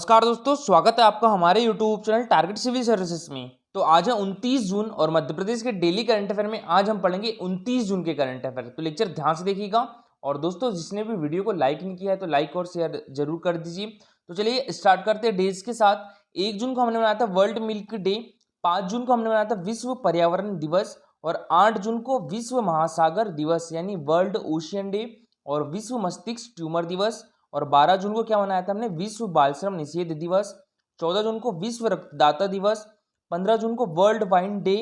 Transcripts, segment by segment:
नमस्कार दोस्तों, स्वागत है आपका हमारे YouTube channel target civil services में। तो आज है 29 जून और मध्य प्रदेश के डेली करंट अफेयर में आज हम पढ़ेंगे 29 जून के करंट अफेयर। तो लेक्चर ध्यान से देखिएगा और दोस्तों जिसने भी वीडियो को लाइक नहीं किया है तो लाइक और शेयर जरूर कर दीजिए। तो चलिए स्टार्ट करते हैं डेज के साथ। 1 जून को हमने मनाया था वर्ल्ड मिल्क डे, 5 जून को हमने मनाया था विश्व पर्यावरण दिवस और 8 जून को विश्व महासागर दिवस यानी वर्ल्ड ओशियन डे और विश्व मस्तिष्क ट्यूमर दिवस। और 12 जून को क्या मनाया था हमने, विश्व बाल श्रम निषेध दिवस। 14 जून को विश्व रक्तदाता दिवस। 15 जून को वर्ल्ड वाइन डे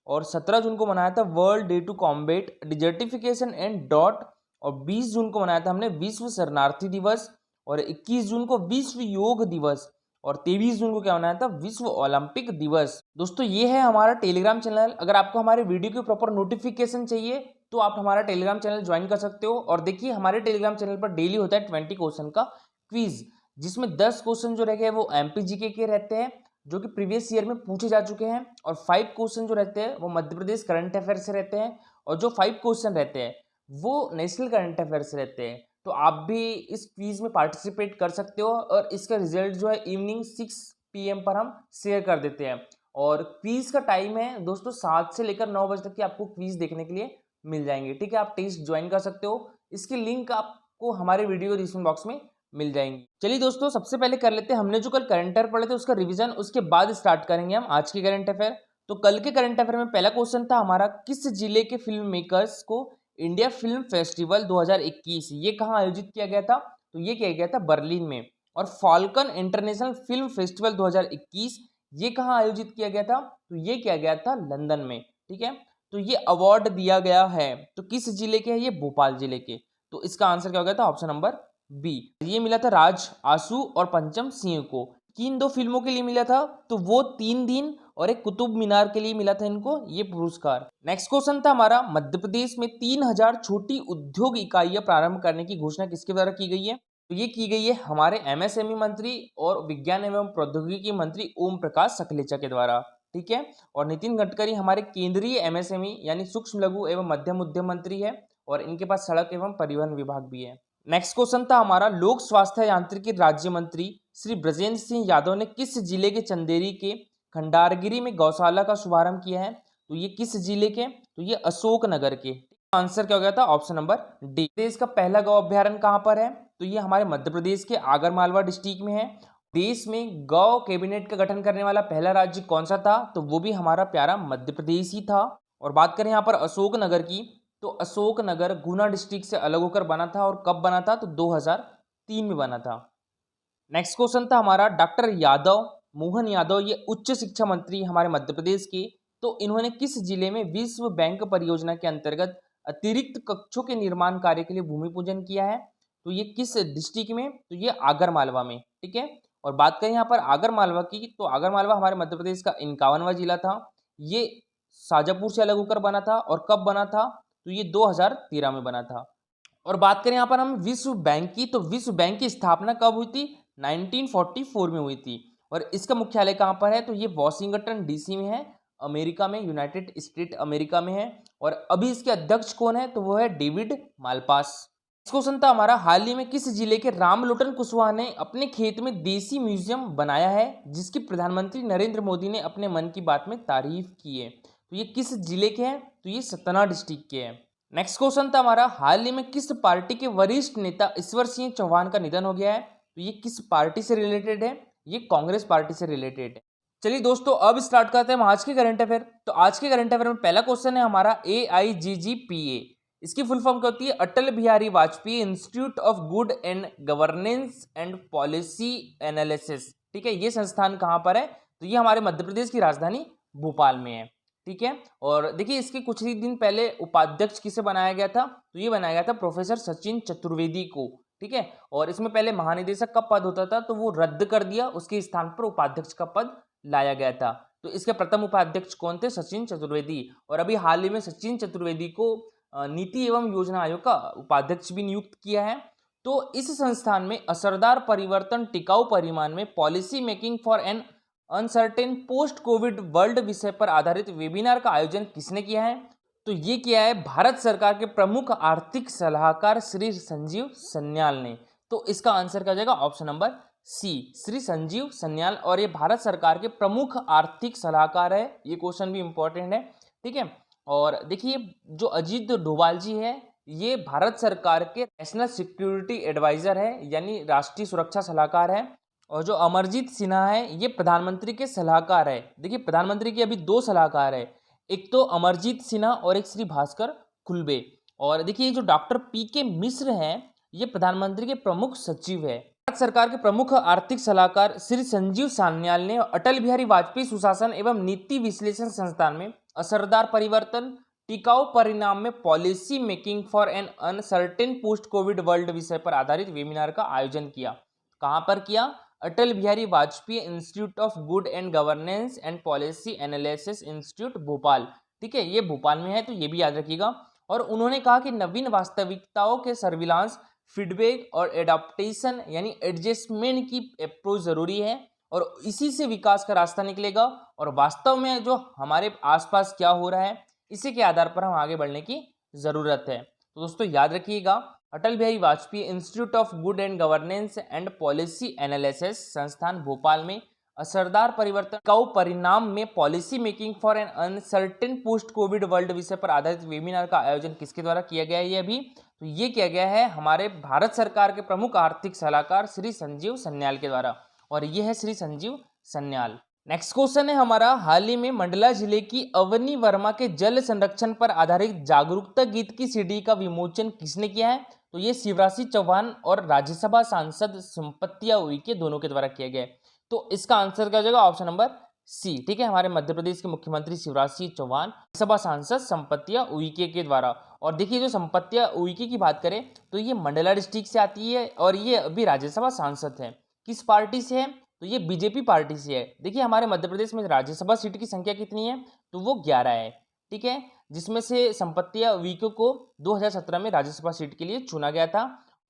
और 17 जून को मनाया था world day to combat desertification and drought. और 20 जून को मनाया था हमने विश्व शरणार्थी दिवस और 21 जून को विश्व योग दिवस और 23 जून को क्या मनाया था, विश्व ओलंपिक दिवस। दोस्तों ये है हमारा टेलीग्राम चैनल। अगर आपको हमारे वीडियो की प्रॉपर नोटिफिकेशन चाहिए तो आप हमारा टेलीग्राम चैनल ज्वाइन कर सकते हो। और देखिए हमारे टेलीग्राम चैनल पर डेली होता है 20 क्वेश्चन का क्विज, जिसमें 10 क्वेश्चन जो रहे वो एमपीजीके के रहते हैं जो कि प्रीवियस ईयर में पूछे जा चुके हैं और 5 क्वेश्चन जो रहते हैं वो मध्य प्रदेश करंट अफेयर से रहते हैं और जो 5 क्वेश्चन रहते हैं वो नेशनल करंट अफेयर से रहते हैं। तो आप भी इस क्विज में पार्टिसिपेट कर सकते हो और इसका रिजल्ट जो है इवनिंग 6 PM पर हम शेयर कर देते हैं। और क्विज का टाइम है दोस्तों 7 से लेकर 9 बजे तक की आपको क्विज देखने के लिए मिल जाएंगे। ठीक है, आप टेस्ट ज्वाइन कर सकते हो। इसकी लिंक आपको हमारे वीडियो डिस्क्रिप्शन बॉक्स में मिल जाएंगी। चलिए दोस्तों सबसे पहले कर लेते हैं, हमने जो कल करंट अफेयर पढ़े थे उसका रिवीजन, उसके बाद स्टार्ट करेंगे हम आज के करंट अफेयर। तो कल के करंट अफेयर में पहला क्वेश्चन था हमारा, किस जिले के फिल्म मेकर्स को इंडिया फिल्म फेस्टिवल 2021 ये कहाँ आयोजित किया गया था, तो ये किया गया था बर्लिन में। और फाल्कन इंटरनेशनल फिल्म फेस्टिवल 2021 ये कहाँ आयोजित किया गया था, तो ये किया गया था लंदन में। ठीक है, तो ये अवार्ड दिया गया है तो किस जिले के है, ये भोपाल जिले के। तो इसका आंसर क्या हो गया था, ऑप्शन नंबर बी। ये मिला था राज आंसू और पंचम सिंह को। किन 2 फिल्मों के लिए मिला था, तो वो 3 दिन और एक कुतुब मीनार के लिए मिला था इनको ये पुरस्कार। नेक्स्ट क्वेश्चन था हमारा, मध्य प्रदेश में 3000 छोटी उद्योग इकाइयां प्रारंभ करने की घोषणा किसके द्वारा की गई है, तो ये की गई है हमारे एमएसएमई मंत्री और विज्ञान एवं प्रौद्योगिकी मंत्री ओम प्रकाश सकलेचा के द्वारा। ठीक है, और नितिन गडकरी हमारे केंद्रीय एमएसएमई यानी सूक्ष्म लघु एवं मध्यम उद्यम मंत्री है और इनके पास सड़क एवं परिवहन विभाग भी है। नेक्स्ट क्वेश्चन था हमारा, लोक स्वास्थ्य यांत्रिकी राज्य मंत्री श्री ब्रजेंद्र सिंह यादव ने किस जिले के चंदेरी के खंडारगिरी में गौशाला का शुभारंभ किया है, तो ये किस जिले के, तो ये अशोकनगर के। आंसर क्या हो गया था, ऑप्शन नंबर डी। देश का पहला गौ अभ्यारण्य कहां पर है, तो ये हमारे मध्य प्रदेश के आगरमालवा डिस्ट्रिक्ट में है। देश में गौ कैबिनेट का गठन करने वाला पहला राज्य कौन सा था, तो वो भी हमारा प्यारा मध्य प्रदेश ही था। और बात करें यहाँ पर अशोकनगर की, तो अशोकनगर गुना डिस्ट्रिक्ट से अलग होकर बना था और कब बना था, तो 2003 में बना था। नेक्स्ट क्वेश्चन था हमारा, डॉक्टर यादव मोहन यादव ये उच्च शिक्षा मंत्री हमारे मध्य प्रदेश के, तो इन्होंने किस जिले में विश्व बैंक परियोजना के अंतर्गत अतिरिक्त कक्षों के निर्माण कार्य के लिए भूमि पूजन किया है, तो ये किस डिस्ट्रिक्ट में, तो ये आगरमालवा में। ठीक है, और बात करें यहाँ पर आगरमालवा की, तो आगरमालवा हमारे मध्य प्रदेश का 51वां जिला था। ये शाजापुर से अलग होकर बना था और कब बना था, तो ये 2013 में बना था। और बात करें यहाँ पर हम विश्व बैंक की, तो विश्व बैंक की स्थापना कब हुई थी, 1944 में हुई थी। और इसका मुख्यालय कहाँ पर है, तो ये वॉशिंगटन डीसी में है, अमेरिका में, यूनाइटेड स्टेट अमेरिका में है। और अभी इसके अध्यक्ष कौन है, तो वो है डेविड मालपास। क्वेश्चन था हमारा, हाल ही में किस जिले के रामलोटन कुशवाहा ने अपने खेत में देसी म्यूजियम बनाया है जिसकी प्रधानमंत्री नरेंद्र मोदी ने अपने मन की बात में तारीफ की है, तो ये किस जिले के हैं, तो ये सतना डिस्ट्रिक्ट के हैं। नेक्स्ट क्वेश्चन था हमारा, हाल ही में किस पार्टी के वरिष्ठ नेता ईश्वर सिंह चौहान का निधन हो गया है, तो ये किस पार्टी से रिलेटेड है, ये कांग्रेस पार्टी से रिलेटेड है। चलिए दोस्तों अब स्टार्ट करते हैं हम आज के करंट अफेयर। तो आज के करंट अफेयर में पहला क्वेश्चन है हमारा AIGGPA, इसकी फुल फॉर्म क्या होती है, Atal Bihari Vajpayee institute of good and governance and policy analysis. ठीक है, ये संस्थान कहाँ पर है, तो ये हमारे मध्य प्रदेश की राजधानी भोपाल में है। ठीक है, और देखिए इसके कुछ ही दिन पहले उपाध्यक्ष किसे बनाया गया था, तो ये बनाया गया था प्रोफेसर सचिन चतुर्वेदी को। ठीक है, और इसमें पहले महानिदेशक का पद होता था तो वो रद्द कर दिया, उसके स्थान पर उपाध्यक्ष का पद लाया गया था। तो इसके प्रथम उपाध्यक्ष कौन थे, सचिन चतुर्वेदी। और अभी हाल ही में सचिन चतुर्वेदी को नीति एवं योजना आयोग का उपाध्यक्ष भी नियुक्त किया है। तो इस संस्थान में असरदार परिवर्तन टिकाऊ परिमाण में policy making for an uncertain post covid world विषय पर आधारित वेबिनार का आयोजन किसने किया है, तो ये किया है भारत सरकार के प्रमुख आर्थिक सलाहकार श्री संजीव सन्याल ने। तो इसका आंसर क्या हो जाएगा, option number C Shri Sanjeev Sanyal, और ये भारत सरकार के प्रमुख आर्थिक सलाहकार है। ये क्वेश्चन भी इंपॉर्टेंट है, ठीक है। और देखिए जो अजीत डोभाल जी है ये भारत सरकार के नेशनल सिक्योरिटी एडवाइजर है, यानी राष्ट्रीय सुरक्षा सलाहकार है। और जो अमरजीत सिन्हा है ये प्रधानमंत्री के सलाहकार है। देखिए प्रधानमंत्री के अभी दो सलाहकार है, एक तो अमरजीत सिन्हा और एक श्री भास्कर खुलबे। और देखिए जो डॉक्टर PK मिश्र हैं ये प्रधानमंत्री के प्रमुख सचिव है। भारत सरकार के प्रमुख आर्थिक सलाहकार श्री संजीव सान्याल ने अटल बिहारी वाजपेयी सुशासन एवं नीति विश्लेषण संस्थान में असरदार परिवर्तन, टिकाऊ परिणाम में policy making for an uncertain post covid world विषय पर आधारित वेबिनार का आयोजन किया। कहां पर किया? Atal Bihari Vajpayee institute of good and governance and policy analysis institute Bhopal, ठीक है, ये भोपाल में है, तो ये भी याद रखिएगा। और उन्होंने कहा कि नवीन वास्तविकताओं के सर्विलांस, फीडबैक और एडाप्टेशन यानी एडजस्टमेंट की अप्रोच जरूरी है, और इसी से विकास का रास्ता निकलेगा। और वास्तव में जो हमारे आसपास क्या हो रहा है इसी के आधार पर हम आगे बढ़ने की जरूरत है। तो दोस्तों याद रखिएगा, Atal Bihari Vajpayee institute of good and governance and policy analysis संस्थान भोपाल में असरदार परिवर्तन, टिकाऊ परिणाम में policy making for an uncertain post covid world विषय पर आधारित वेबिनार का आयोजन किसके द्वारा किया गया है? ये अभी तो ये किया गया है हमारे भारत सरकार के प्रमुख आर्थिक सलाहकार श्री संजीव सन्याल के द्वारा, और ये है श्री संजीव सन्याल। नेक्स्ट क्वेश्चन है हमारा, हाल ही में मंडला जिले की अवनी वर्मा के जल संरक्षण पर आधारित जागरूकता गीत की CD का विमोचन किसने किया है? तो ये शिवराज सिंह चौहान और राज्यसभा सांसद संपत्तिया उइके दोनों के द्वारा किया गया है। तो इसका आंसर क्या हो जाएगा? ऑप्शन नंबर सी, ठीक है, हमारे मध्य प्रदेश के मुख्यमंत्री शिवराज सिंह चौहान, राज्यसभा सांसद संपत्तिया उइके के द्वारा। और देखिए जो संपत्तिया उइके की बात करें तो ये मंडला डिस्ट्रिक्ट से आती है और ये अभी राज्यसभा सांसद है। किस पार्टी से है? तो ये बीजेपी पार्टी से है। देखिए हमारे मध्य प्रदेश में राज्यसभा सीट की संख्या कितनी है? तो वो 11 है, ठीक है, जिसमें से संपत्तिया उइके को 2017 में राज्यसभा सीट के लिए चुना गया था,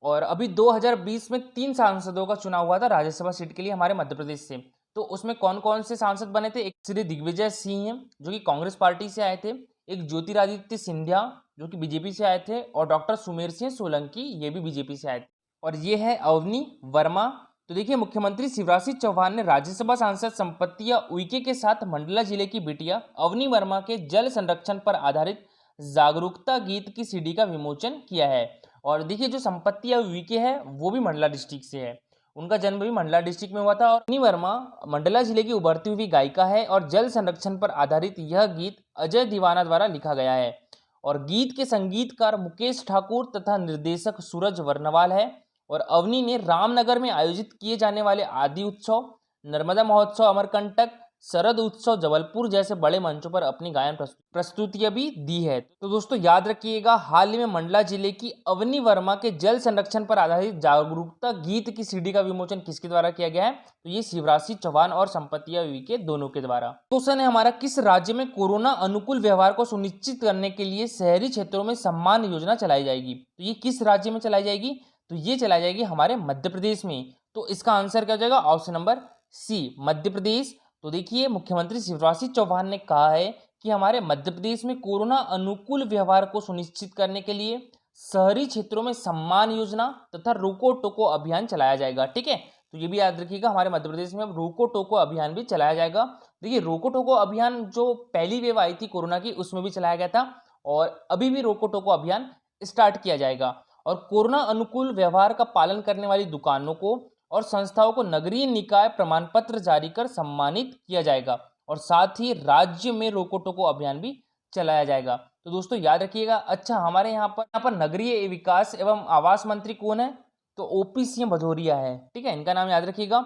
और अभी 2020 में 3 सांसदों का चुनाव हुआ था राज्यसभा सीट के लिए हमारे मध्य प्रदेश से। तो उसमें कौन कौन से सांसद बने थे? एक श्री दिग्विजय सिंह हैं जो कि कांग्रेस पार्टी से आए थे, एक ज्योतिरादित्य सिंधिया जो कि बीजेपी से आए थे, और डॉक्टर सुमेर सिंह सोलंकी ये भी बीजेपी से आए थे, और ये है अवनी वर्मा। तो देखिए मुख्यमंत्री शिवराज सिंह चौहान ने राज्यसभा सांसद संपत्तिया उइके के साथ मंडला जिले की बिटिया अवनी वर्मा के जल संरक्षण पर आधारित जागरूकता गीत की CD का विमोचन किया है। और देखिए जो संपत्तिया उइके है वो भी मंडला डिस्ट्रिक्ट से है, उनका जन्म भी मंडला डिस्ट्रिक्ट में हुआ था। और अवनी वर्मा मंडला जिले की उभरती हुई गायिका है, और जल संरक्षण पर आधारित यह गीत अजय दीवाना द्वारा लिखा गया है, और गीत के संगीतकार मुकेश ठाकुर तथा निर्देशक सूरज वर्नवाल है। और अवनी ने रामनगर में आयोजित किए जाने वाले आदि उत्सव, नर्मदा महोत्सव अमरकंटक, शरद उत्सव जबलपुर जैसे बड़े मंचों पर अपनी गायन प्रस्तुतियां भी दी है। तो दोस्तों याद रखिएगा, हाल ही में मंडला जिले की अवनी वर्मा के जल संरक्षण पर आधारित जागरूकता गीत की CD का विमोचन किसके द्वारा किया गया है? तो ये शिवराज सिंह चौहान और संपत्तिया उइके दोनों के द्वारा। क्वेश्चन है हमारा, किस राज्य में कोरोना अनुकूल व्यवहार को सुनिश्चित करने के लिए शहरी क्षेत्रों में सम्मान योजना चलाई जाएगी? तो ये किस राज्य में चलाई जाएगी? तो ये चलाई जाएगी हमारे मध्य प्रदेश में। तो इसका आंसर क्या हो जाएगा? ऑप्शन नंबर सी, मध्य प्रदेश। तो देखिए मुख्यमंत्री शिवराज सिंह चौहान ने कहा है कि हमारे मध्य प्रदेश में कोरोना अनुकूल व्यवहार को सुनिश्चित करने के लिए शहरी क्षेत्रों में सम्मान योजना तथा रोको टोको अभियान चलाया जाएगा, ठीक है। तो ये भी याद रखिएगा, हमारे मध्य प्रदेश में अब रोको टोको अभियान भी चलाया जाएगा। देखिए रोको टोको अभियान जो पहली वेव आई थी कोरोना की उसमें भी चलाया गया था, और अभी भी रोको टोको अभियान स्टार्ट किया जाएगा। और कोरोना अनुकूल व्यवहार का पालन करने वाली दुकानों को और संस्थाओं को नगरीय निकाय प्रमाण पत्र जारी कर सम्मानित किया जाएगा, और साथ ही राज्य में रोको टोको अभियान भी चलाया जाएगा। तो दोस्तों याद रखिएगा। अच्छा हमारे यहाँ पर नगरीय विकास एवं आवास मंत्री कौन है? तो OP सिंह भदौरिया है, ठीक है, इनका नाम याद रखिएगा।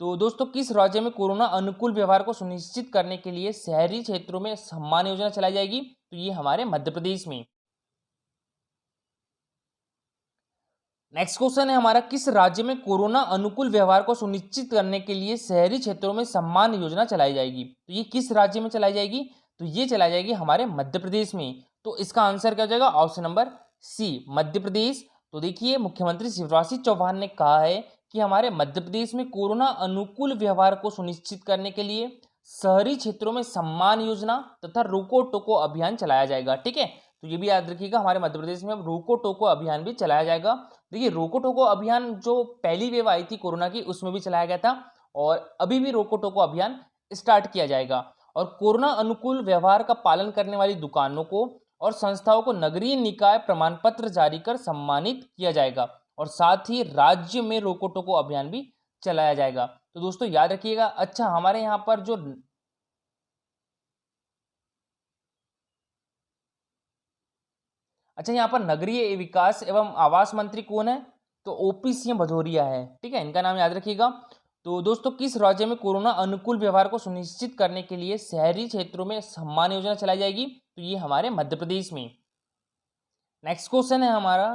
तो दोस्तों किस राज्य में कोरोना अनुकूल व्यवहार को सुनिश्चित करने के लिए शहरी क्षेत्रों में सम्मान योजना चलाई जाएगी? तो ये हमारे मध्य प्रदेश में। नेक्स्ट क्वेश्चन है हमारा, किस राज्य में कोरोना अनुकूल व्यवहार को सुनिश्चित करने के लिए शहरी क्षेत्रों में सम्मान योजना चलाई जाएगी? तो ये किस राज्य में चलाई जाएगी? तो ये चलाई जाएगी हमारे मध्य प्रदेश में। तो इसका आंसर क्या हो जाएगा? ऑप्शन नंबर सी, मध्य प्रदेश। तो देखिए मुख्यमंत्री शिवराज सिंह चौहान ने कहा है कि हमारे मध्य प्रदेश में कोरोना अनुकूल व्यवहार को सुनिश्चित करने के लिए शहरी क्षेत्रों में सम्मान योजना तथा रोको टोको अभियान चलाया जाएगा, ठीक है। तो ये भी याद रखिएगा, हमारे मध्य प्रदेश में अब रोको टोको अभियान भी चलाया जाएगा। देखिए रोको टोको अभियान जो पहली वेव आई थी कोरोना की उसमें भी चलाया गया था और अभी भी रोको टोको अभियान स्टार्ट किया जाएगा। और कोरोना अनुकूल व्यवहार का पालन करने वाली दुकानों को और संस्थाओं को नगरीय निकाय प्रमाण पत्र जारी कर सम्मानित किया जाएगा और साथ ही राज्य में रोको टोको अभियान भी चलाया जाएगा। तो दोस्तों याद रखिएगा। अच्छा, हमारे यहाँ पर जो यहाँ पर नगरीय विकास एवं आवास मंत्री कौन है? तो ओपी सिंह भदौरिया है। ठीक है, इनका नाम याद रखिएगा। तो दोस्तों किस राज्य में कोरोना अनुकूल व्यवहार को सुनिश्चित करने के लिए शहरी क्षेत्रों में सम्मान योजना चलाई जाएगी? तो ये हमारे मध्य प्रदेश में। नेक्स्ट क्वेश्चन है हमारा,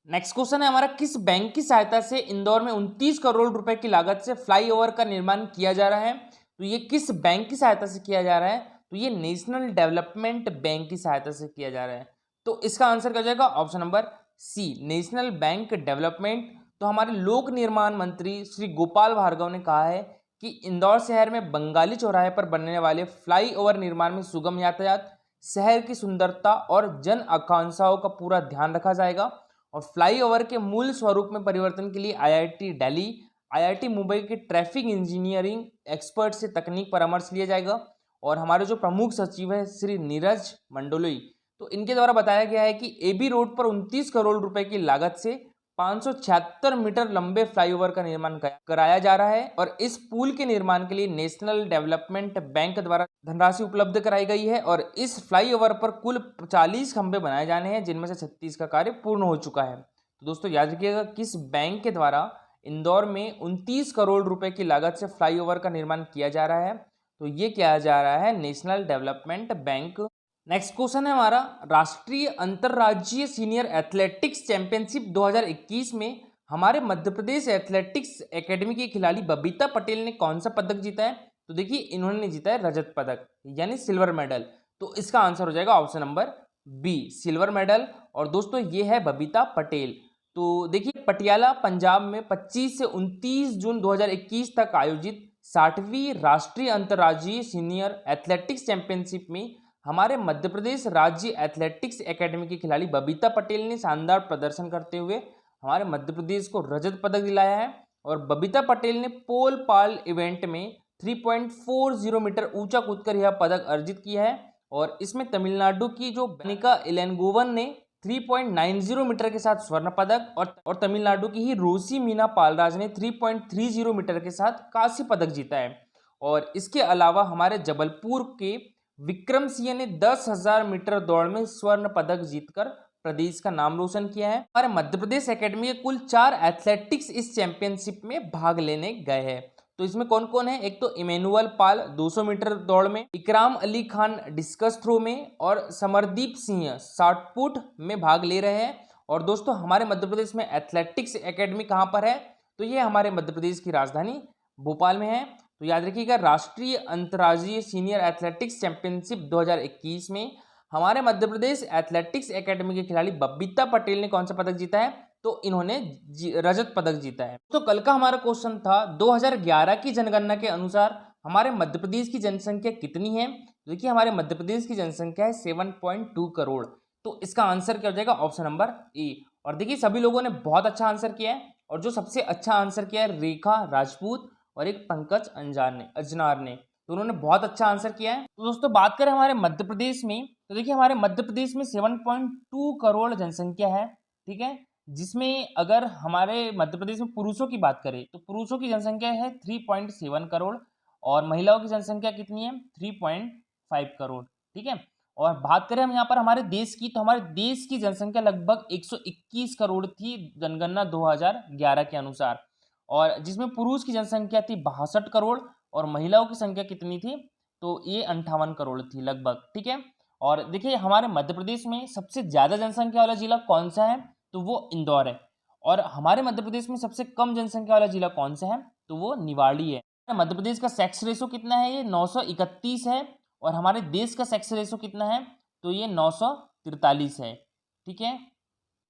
नेक्स्ट क्वेश्चन है हमारा, किस बैंक की सहायता से इंदौर में 29 करोड़ रुपए की लागत से फ्लाईओवर का निर्माण किया जा रहा है? तो ये किस बैंक की सहायता से किया जा रहा है? तो ये नेशनल डेवलपमेंट बैंक की सहायता से किया जा रहा है। तो इसका आंसर क्या हो जाएगा? Option number C, national bank development. तो हमारे लोक निर्माण मंत्री श्री गोपाल भार्गव ने कहा है कि इंदौर शहर में बंगाली चौराहे पर बनने वाले फ्लाईओवर निर्माण में सुगम यातायात, शहर की सुंदरता और जन आकांक्षाओं का पूरा ध्यान रखा जाएगा और फ्लाईओवर के मूल स्वरूप में परिवर्तन के लिए आईआईटी दिल्ली, आईआईटी मुंबई के ट्रैफिक इंजीनियरिंग एक्सपर्ट से तकनीक परामर्श लिया जाएगा। और हमारे जो प्रमुख सचिव है श्री नीरज मंडलोई, तो इनके द्वारा बताया गया है कि एबी रोड पर 29 करोड़ रुपए की लागत से 576 मीटर लंबे फ्लाईओवर का निर्माण कराया जा रहा है और इस पुल के निर्माण के लिए नेशनल डेवलपमेंट बैंक द्वारा धनराशि उपलब्ध कराई गई है और इस फ्लाईओवर पर कुल 40 खंभे बनाए जाने हैं जिनमें से 36 का कार्य पूर्ण हो चुका है। तो दोस्तों याद रखिएगा, किस बैंक के द्वारा इंदौर में 29 करोड़ रुपए की लागत से फ्लाईओवर का निर्माण किया जा रहा है? तो ये किया जा रहा है national development bank. Next question है हमारा, राष्ट्रीय अंतरराज्यीय सीनियर एथलेटिक्स चैंपियनशिप 2021 में हमारे मध्य प्रदेश एथलेटिक्स एकेडमी की खिलाड़ी बबीता पटेल ने कौन सा पदक जीता है? तो देखिए इन्होंने जीता है रजत पदक यानी सिल्वर मेडल। तो इसका आंसर हो जाएगा option number B, silver medal. और दोस्तों ये है बबीता पटेल। तो देखिए पटियाला पंजाब में 25 से 29 जून 2021 तक आयोजित 60वीं राष्ट्रीय अंतर्राज्यीय सीनियर एथलेटिक्स चैंपियनशिप में हमारे मध्य प्रदेश राज्य एथलेटिक्स एकेडमी की खिलाड़ी बबीता पटेल ने शानदार प्रदर्शन करते हुए हमारे मध्य प्रदेश को रजत पदक दिलाया है। और बबीता पटेल ने पोल पाल इवेंट में 3.40 मीटर ऊंचा कूदकर यह पदक अर्जित किया है और इसमें तमिलनाडु की जो बनिका इलेनगोवन ने 3.90 मीटर के साथ स्वर्ण पदक और तमिलनाडु की ही रोसी मीना पालराज ने 3.30 मीटर के साथ कांस्य पदक जीता है। और इसके अलावा हमारे जबलपुर के विक्रम सिंह ने 10,000 मीटर दौड़ में स्वर्ण पदक जीतकर प्रदेश का नाम रोशन किया है। हमारे मध्य प्रदेश एकेडमी के कुल 4 एथलेटिक्स इस चैंपियनशिप में भाग लेने गए हैं। तो इसमें कौन कौन है? एक तो इमैनुअल पाल 200 मीटर दौड़ में, इकराम अली खान डिस्कस थ्रो में और समरदीप सिंह शॉटपुट में भाग ले रहे हैं। और दोस्तों हमारे मध्य प्रदेश में एथलेटिक्स एकेडमी कहाँ पर है? तो ये हमारे मध्य प्रदेश की राजधानी भोपाल में है। तो याद रखिएगा, राष्ट्रीय अंतर्राज्यीय सीनियर एथलेटिक्स चैंपियनशिप 2021 में हमारे मध्य प्रदेश एथलेटिक्स एकेडमी के खिलाड़ी बबीता पटेल ने कौन सा पदक जीता है? तो इन्होंने रजत पदक जीता है। तो कल का हमारा क्वेश्चन था 2011 की जनगणना के अनुसार हमारे मध्य प्रदेश की जनसंख्या कितनी है? देखिए हमारे मध्य प्रदेश की जनसंख्या है 7.2 करोड़। तो इसका आंसर क्या हो जाएगा? Option number A. और देखिए सभी लोगों ने बहुत अच्छा आंसर किया है और जो सबसे अच्छा आंसर किया है रेखा राजपूत और एक पंकज अजनार ने, तो उन्होंने बहुत अच्छा आंसर किया है। तो दोस्तों बात करें हमारे मध्य प्रदेश में, तो देखिए हमारे मध्य प्रदेश में 7.2 करोड़ जनसंख्या है। ठीक है, जिसमें अगर हमारे मध्य प्रदेश में पुरुषों की बात करें तो पुरुषों की जनसंख्या है 3.7 करोड़ और महिलाओं की जनसंख्या कितनी है? 3.5 करोड़। ठीक है, और बात करें हम यहाँ पर हमारे देश की, तो हमारे देश की जनसंख्या लगभग 121 करोड़ थी जनगणना 2011 के अनुसार, और जिसमें पुरुष की जनसंख्या थी 62 करोड़ और महिलाओं की संख्या कितनी थी? तो ये 58 करोड़ थी लगभग। ठीक है, और देखिए हमारे मध्य प्रदेश में सबसे ज़्यादा जनसंख्या वाला जिला कौन सा है? तो वो इंदौर है। और हमारे मध्य प्रदेश में सबसे कम जनसंख्या वाला जिला कौन सा है, तो वो निवाड़ी है। मध्य प्रदेश का सेक्स रेशो कितना है, ये 931 है। और हमारे देश का सेक्स रेशो कितना है, तो ये 943 है। ठीक है।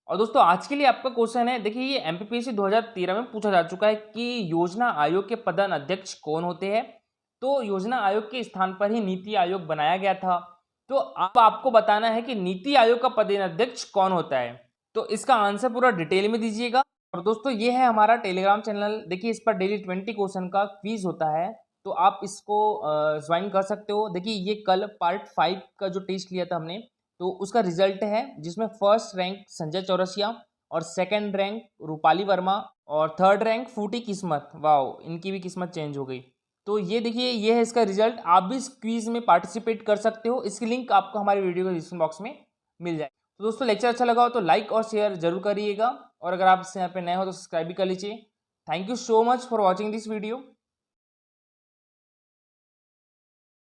और दोस्तों आज के लिए आपका क्वेश्चन है, देखिए ये एमपीपीएससी 2013 में पूछा जा चुका है कि योजना आयोग के प्रधान अध्यक्ष कौन होते हैं। तो योजना आयोग के स्थान पर ही नीति आयोग बनाया गया था। तो अब आपको बताना है कि नीति आयोग का प्रधान अध्यक्ष कौन होता है। तो इसका आंसर पूरा डिटेल में दीजिएगा। और दोस्तों ये है हमारा टेलीग्राम चैनल, देखिए इस पर डेली 20 क्वेश्चन का क्विज होता है, तो आप इसको ज्वाइन कर सकते हो। देखिए ये कल पार्ट 5 का जो टेस्ट लिया था हमने, तो उसका रिजल्ट है, जिसमें फर्स्ट रैंक संजय चौरसिया और सेकंड रैंक रूपाली वर्मा और थर्ड रैंक फूटी किस्मत। वाओ, इनकी भी किस्मत चेंज हो गई। तो ये देखिए ये है इसका रिजल्ट। आप भी इस क्विज में पार्टिसिपेट कर सकते हो। इसकी लिंक आपको हमारे वीडियो के डिस्क्रिप्शन बॉक्स में मिल जाए। तो दोस्तों लेक्चर अच्छा लगा हो तो लाइक और शेयर जरूर करिएगा, और अगर आप इस यहाँ पे नए हो तो सब्सक्राइब भी कर लीजिए। Thank you so much for watching this video.